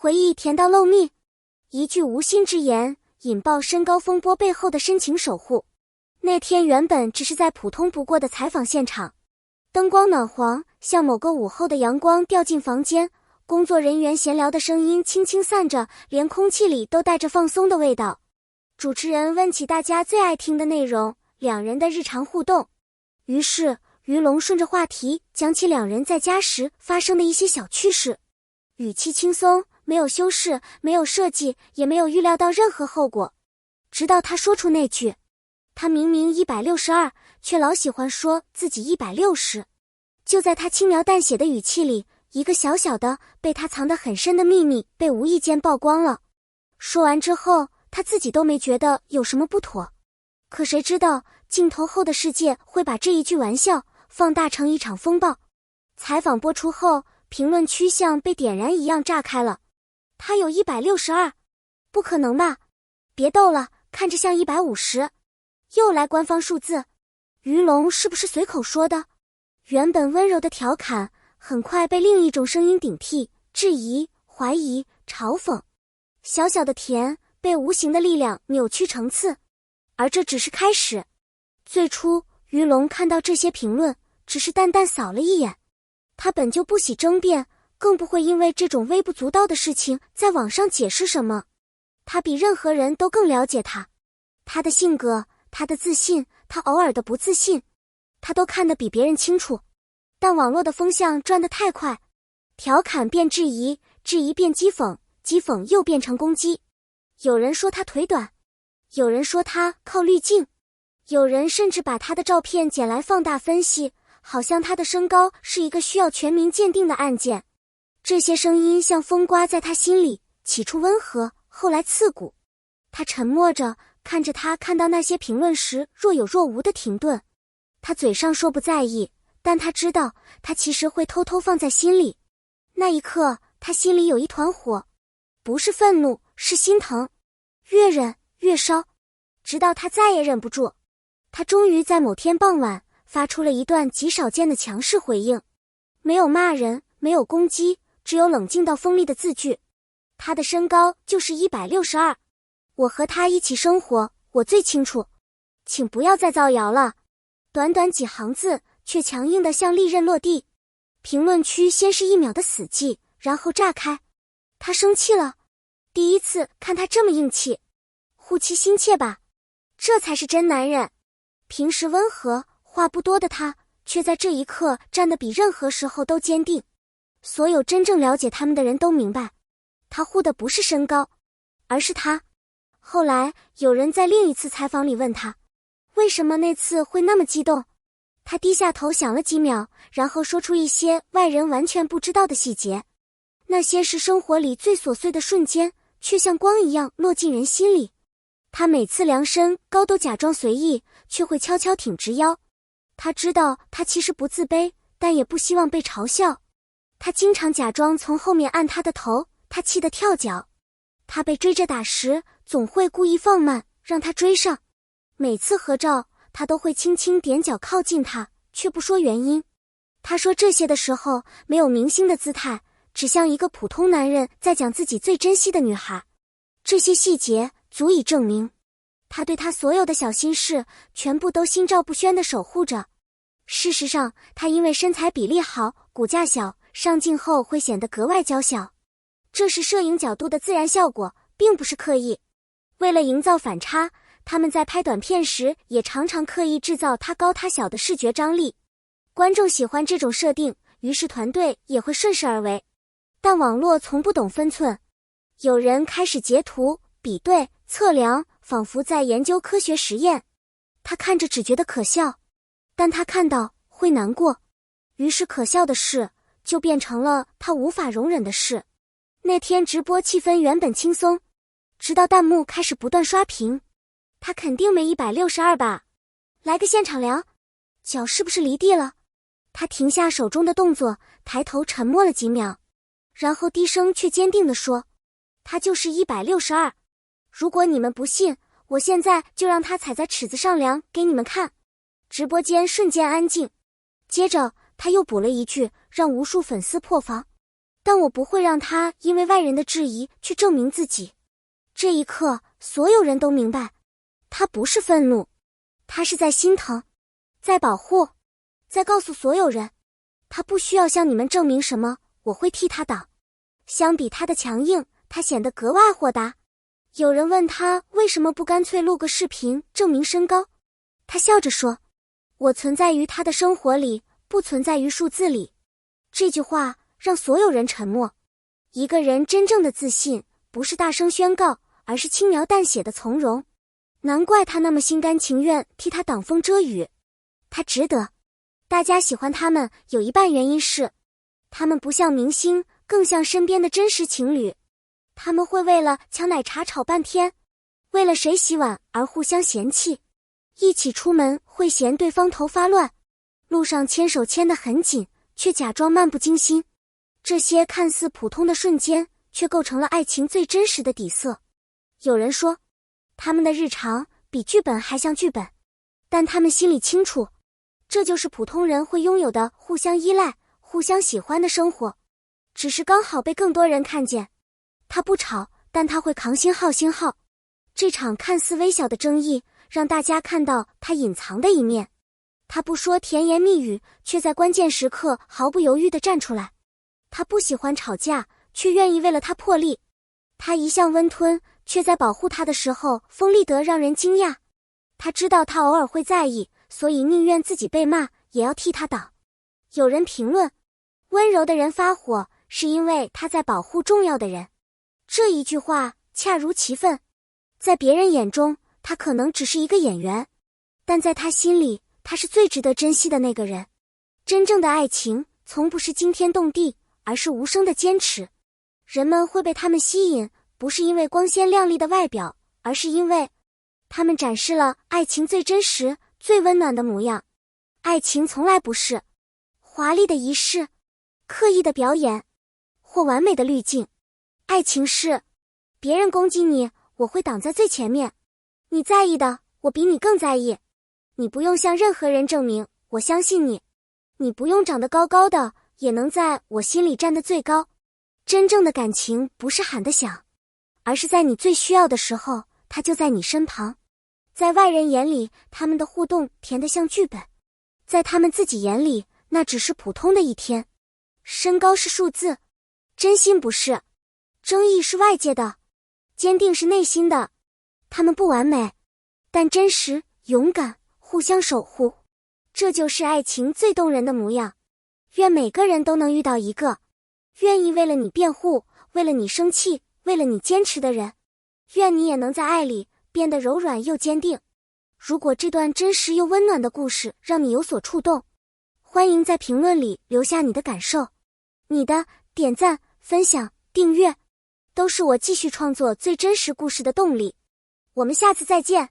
回忆甜到漏蜜，一句无心之言，引爆身高风波背后的深情守护。那天原本只是在普通不过的采访现场，灯光暖黄，像某个午后的阳光掉进房间，工作人员闲聊的声音轻轻散着，连空气里都带着放松的味道。主持人问起大家最爱听的内容，两人的日常互动。于是于龙顺着话题讲起两人在家时发生的一些小趣事，语气轻松，没有修饰，没有设计，也没有预料到任何后果。直到他说出那句，他明明162，却老喜欢说自己160。就在他轻描淡写的语气里，一个小小的被他藏得很深的秘密被无意间曝光了。说完之后，他自己都没觉得有什么不妥，可谁知道镜头后的世界会把这一句玩笑放大成一场风暴。采访播出后，评论区像被点燃一样炸开了。他有162？不可能吧？别逗了，看着像150。又来官方数字，于龙是不是随口说的？原本温柔的调侃，很快被另一种声音顶替，质疑、怀疑、嘲讽。小小的甜被无形的力量扭曲成刺，而这只是开始。最初于龙看到这些评论，只是淡淡扫了一眼。他本就不喜争辩，更不会因为这种微不足道的事情在网上解释什么。他比任何人都更了解他，他的性格，他的自信，他偶尔的不自信，他都看得比别人清楚。但网络的风向转得太快，调侃变质疑，质疑变讥讽，讥讽又变成攻击。有人说他腿短，有人说他靠滤镜，有人甚至把他的照片捡来放大分析，好像他的身高是一个需要全民鉴定的案件。这些声音像风刮在他心里，起初温和，后来刺骨。他沉默着，看着他看到那些评论时若有若无的停顿。他嘴上说不在意，但他知道他其实会偷偷放在心里。那一刻他心里有一团火，不是愤怒，是心疼，越忍越烧，直到他再也忍不住。他终于在某天傍晚发出了一段极少见的强势回应，没有骂人，没有攻击，只有冷静到锋利的字句。他的身高就是162，我和他一起生活，我最清楚，请不要再造谣了。短短几行字，却强硬得像利刃落地。评论区先是1秒的死寂，然后炸开。他生气了，第一次看他这么硬气。护妻心切吧，这才是真男人。平时温和话不多的他，却在这一刻站得比任何时候都坚定。所有真正了解他们的人都明白，他护的不是身高，而是他。后来有人在另一次采访里问他，为什么那次会那么激动？他低下头想了几秒，然后说出一些外人完全不知道的细节。那些是生活里最琐碎的瞬间，却像光一样落进人心里。他每次量身高都假装随意，却会悄悄挺直腰。他知道他其实不自卑，但也不希望被嘲笑。他经常假装从后面按他的头，他气得跳脚。他被追着打时，总会故意放慢，让他追上。每次合照，他都会轻轻踮脚靠近他，却不说原因。他说这些的时候，没有明星的姿态，只像一个普通男人在讲自己最珍惜的女孩。这些细节足以证明，他对他所有的小心事，全部都心照不宣地守护着。事实上，他因为身材比例好，骨架小，上镜后会显得格外娇小。这是摄影角度的自然效果，并不是刻意。为了营造反差，他们在拍短片时也常常刻意制造他高他小的视觉张力。观众喜欢这种设定，于是团队也会顺势而为。但网络从不懂分寸，有人开始截图、比对、测量，仿佛在研究科学实验。他看着只觉得可笑，但他看到会难过，于是可笑的事就变成了他无法容忍的事。那天直播气氛原本轻松，直到弹幕开始不断刷屏。他肯定没162吧？来个现场量，脚是不是离地了？他停下手中的动作，抬头沉默了几秒，然后低声却坚定地说，他就是162。如果你们不信，我现在就让他踩在尺子上量给你们看。直播间瞬间安静，接着他又补了一句，让无数粉丝破防。但我不会让他因为外人的质疑去证明自己。这一刻，所有人都明白，他不是愤怒，他是在心疼，在保护，在告诉所有人，他不需要向你们证明什么，我会替他挡。相比他的强硬，他显得格外豁达。有人问他为什么不干脆录个视频证明身高，他笑着说，我存在于他的生活里，不存在于数字里。这句话让所有人沉默。一个人真正的自信，不是大声宣告，而是轻描淡写的从容。难怪他那么心甘情愿替他挡风遮雨，他值得。大家喜欢他们，有一半原因是，他们不像明星，更像身边的真实情侣。他们会为了抢奶茶吵半天，为了谁洗碗而互相嫌弃，一起出门会嫌对方头发乱，路上牵手牵得很紧，却假装漫不经心。这些看似普通的瞬间，却构成了爱情最真实的底色。有人说，他们的日常比剧本还像剧本，但他们心里清楚，这就是普通人会拥有的互相依赖、互相喜欢的生活，只是刚好被更多人看见。他不吵，但他会扛心耗心耗。这场看似微小的争议，让大家看到他隐藏的一面。他不说甜言蜜语，却在关键时刻毫不犹豫地站出来。他不喜欢吵架，却愿意为了他破例。他一向温吞，却在保护他的时候锋利得让人惊讶。他知道他偶尔会在意，所以宁愿自己被骂，也要替他挡。有人评论，温柔的人发火，是因为他在保护重要的人。这一句话恰如其分。在别人眼中，他可能只是一个演员，但在他心里，他是最值得珍惜的那个人。真正的爱情，从不是惊天动地，而是无声的坚持。人们会被他们吸引，不是因为光鲜亮丽的外表，而是因为他们展示了爱情最真实、最温暖的模样。爱情从来不是华丽的仪式、刻意的表演或完美的滤镜。爱情是，别人攻击你，我会挡在最前面。你在意的，我比你更在意。你不用向任何人证明，我相信你。你不用长得高高的，也能在我心里站得最高。真正的感情不是喊得响，而是在你最需要的时候，他就在你身旁。在外人眼里，他们的互动甜得像剧本，在他们自己眼里，那只是普通的一天。身高是数字，真心不是。争议是外界的，坚定是内心的。他们不完美，但真实、勇敢，互相守护。这就是爱情最动人的模样。愿每个人都能遇到一个愿意为了你辩护，为了你生气，为了你坚持的人。愿你也能在爱里变得柔软又坚定。如果这段真实又温暖的故事让你有所触动，欢迎在评论里留下你的感受。你的点赞、分享、订阅，都是我继续创作最真实故事的动力。我们下次再见。